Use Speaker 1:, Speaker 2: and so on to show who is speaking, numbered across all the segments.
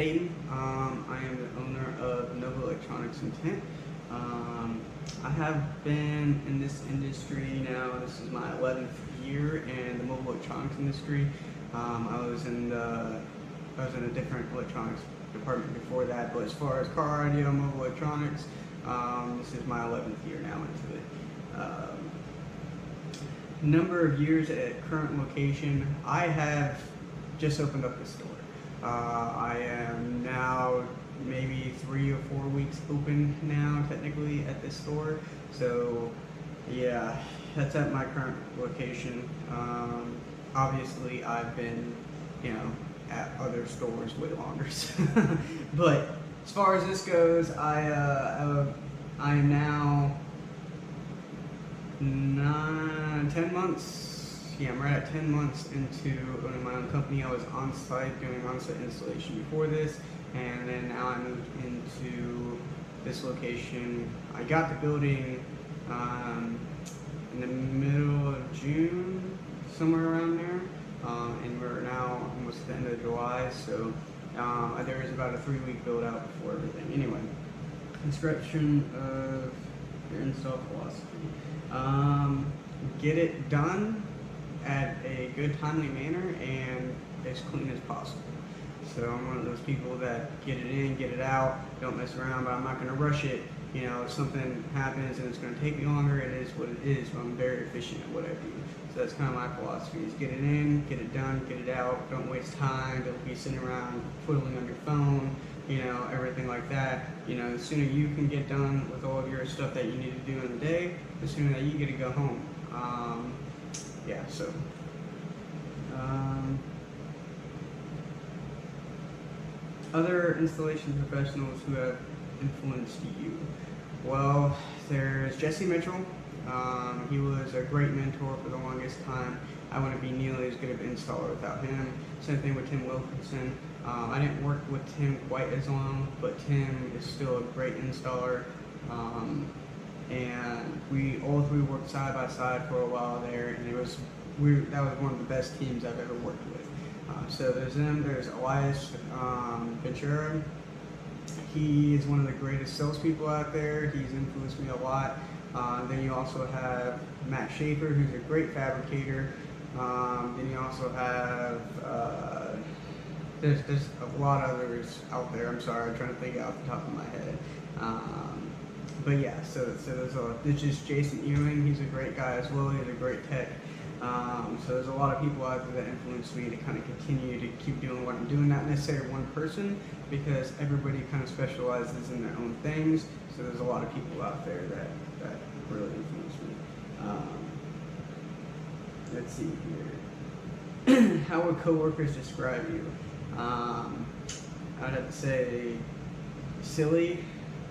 Speaker 1: Dayton. I am the owner of Nova Electronics in Kent. I have been in this industry now. This is my 11th year in the mobile electronics industry. I was in a different electronics department before that, but as far as car audio, mobile electronics, this is my 11th year now into it. Number of years at current location, I have just opened up the store. I am now maybe 3 or 4 weeks open now technically at this store. So yeah, that's at my current location. Obviously I've been, at other stores way longer. But as far as this goes, I am now 10 months. Yeah, I'm right at 10 months into owning my own company. I was on site doing on-site installation before this, and then now I moved into this location. I got the building in the middle of June, somewhere around there, and we're now almost at the end of July, so there is about a 3-week build out before everything. Anyway, description of your install philosophy. Get it done at a good, timely manner and as clean as possible. So I'm one of those people that get it in, get it out, don't mess around, but I'm not going to rush it. If something happens and it's going to take me longer, it is what it is, but I'm very efficient at what I do. So that's kind of my philosophy, is get it in, get it done, get it out, don't waste time, don't be sitting around twiddling on your phone, everything like that. The sooner you can get done with all of your stuff that you need to do in the day, the sooner that you get to go home. Yeah, so other installation professionals who have influenced you. Well, there's Jesse Mitchell. He was a great mentor for the longest time. I wouldn't be nearly as good of an installer without him. Same thing with Tim Wilkinson. I didn't work with Tim quite as long, but Tim is still a great installer. And we all three worked side by side for a while there, and that was one of the best teams I've ever worked with. So there's them. There's Elias Ventura. He is one of the greatest salespeople out there. He's influenced me a lot. Then you also have Matt Schaefer, who's a great fabricator. Then you also have there's a lot of others out there. I'm sorry, I'm trying to think off the top of my head. But yeah, so there's just Jason Ewing. He's a great guy as well. He's a great tech. So there's a lot of people out there that influence me to kind of continue to keep doing what I'm doing. Not necessarily one person, because everybody kind of specializes in their own things. So there's a lot of people out there that really influence me. Let's see here. How would coworkers describe you? I'd have to say silly,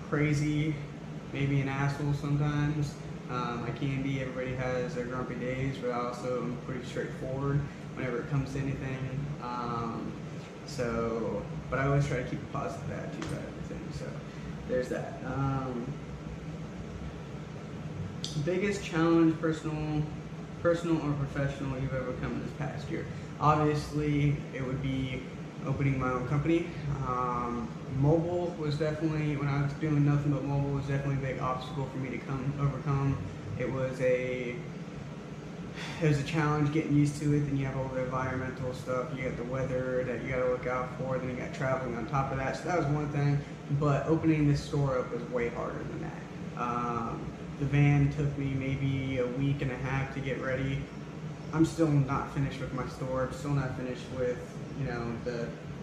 Speaker 1: crazy, maybe an asshole sometimes. I can be. Everybody has their grumpy days, but I also am pretty straightforward whenever it comes to anything. But I always try to keep a positive attitude about everything. So there's that. Biggest challenge, personal or professional, you've overcome in this past year? Obviously, it would be opening my own company. Mobile was definitely, when I was doing nothing but mobile, was definitely a big obstacle for me to overcome. It was a challenge getting used to it. Then you have all the environmental stuff, you got the weather that you got to look out for, then you got traveling on top of that. So that was one thing, but opening this store up was way harder than that. The van took me maybe a week and a half to get ready. I'm still not finished with my store. I'm still not finished with,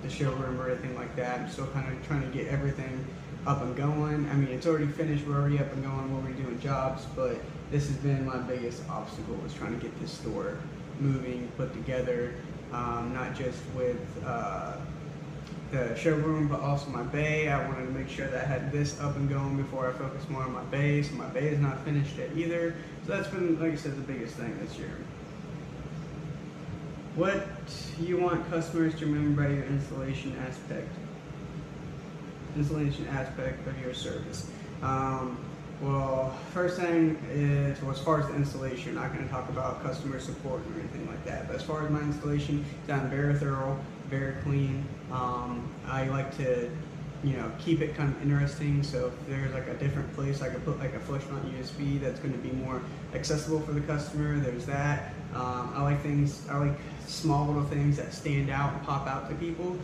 Speaker 1: the showroom or anything like that. I'm still kind of trying to get everything up and going. I mean, it's already finished. We're already up and going. We're already doing jobs, but this has been my biggest obstacle, was trying to get this store moving, put together, not just with the showroom, but also my bay. I wanted to make sure that I had this up and going before I focused more on my bay. So my bay is not finished yet either. So that's been, like I said, the biggest thing this year. What you want customers to remember about your installation aspect of your service? Well, first thing is, as far as the installation, I'm not going to talk about customer support or anything like that. But as far as my installation, I'm very thorough. very clean. I like to, keep it kind of interesting. So if there's like a different place I could put like a flush mount USB that's going to be more accessible for the customer, there's that. I like small little things that stand out and pop out to people.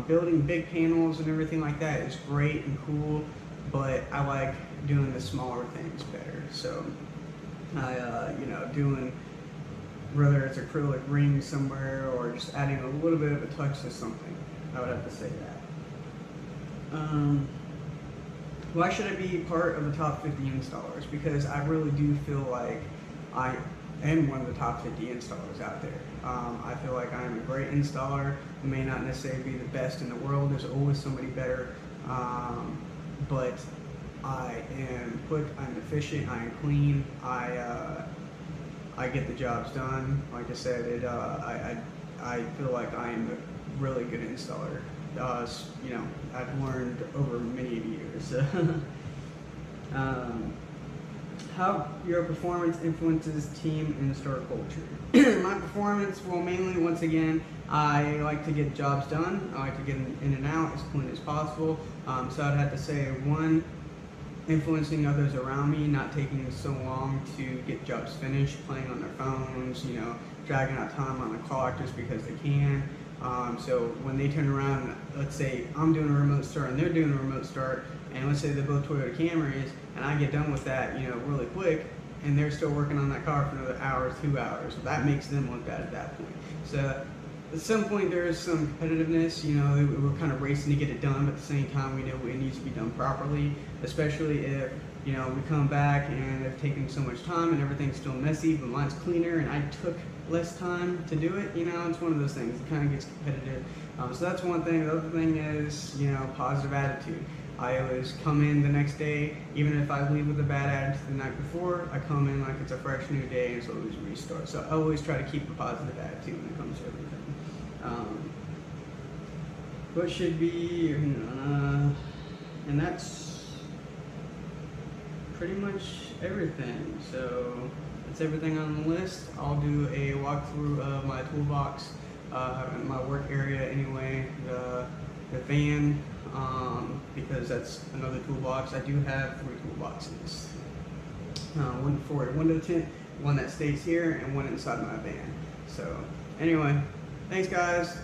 Speaker 1: Building big panels and everything like that is great and cool, but I like doing the smaller things better. So doing, whether it's acrylic rings somewhere or just adding a little bit of a touch to something, I would have to say that. Why should I be part of the top 50 installers? Because I really do feel like I am one of the top 50 installers out there. I feel like I am a great installer. I may not necessarily be the best in the world. There's always somebody better. But I am quick, I'm efficient, I am clean, I get the jobs done. Like I said, I feel like I am a really good installer. I've learned over many years. How your performance influences team and store culture. My performance, well, mainly, once again, I like to get jobs done. I like to get in and out as clean as possible. So I'd have to say, one, influencing others around me, not taking so long to get jobs finished, playing on their phones, dragging out time on the clock just because they can. So when they turn around, let's say I'm doing a remote start and they're doing a remote start, and let's say they're both Toyota Camrys, and I get done with that, really quick, and they're still working on that car for another hour, 2 hours. So that makes them look bad at that point. So at some point there is some competitiveness, we're kind of racing to get it done, but at the same time we know it needs to be done properly, especially if, we come back and they've taken so much time and everything's still messy, but mine's cleaner and I took less time to do it, it's one of those things. It kind of gets competitive. So that's one thing. The other thing is, positive attitude. I always come in the next day, even if I leave with a bad attitude the night before, I come in like it's a fresh new day and it's always a restart. So I always try to keep a positive attitude when it comes to everything. What should be, and that's pretty much everything. So that's everything on the list. I'll do a walkthrough of my toolbox, in my work area anyway, the van, because that's another toolbox. I do have 3 toolboxes. One for a window tint, one that stays here, and one inside my van. So anyway, thanks guys.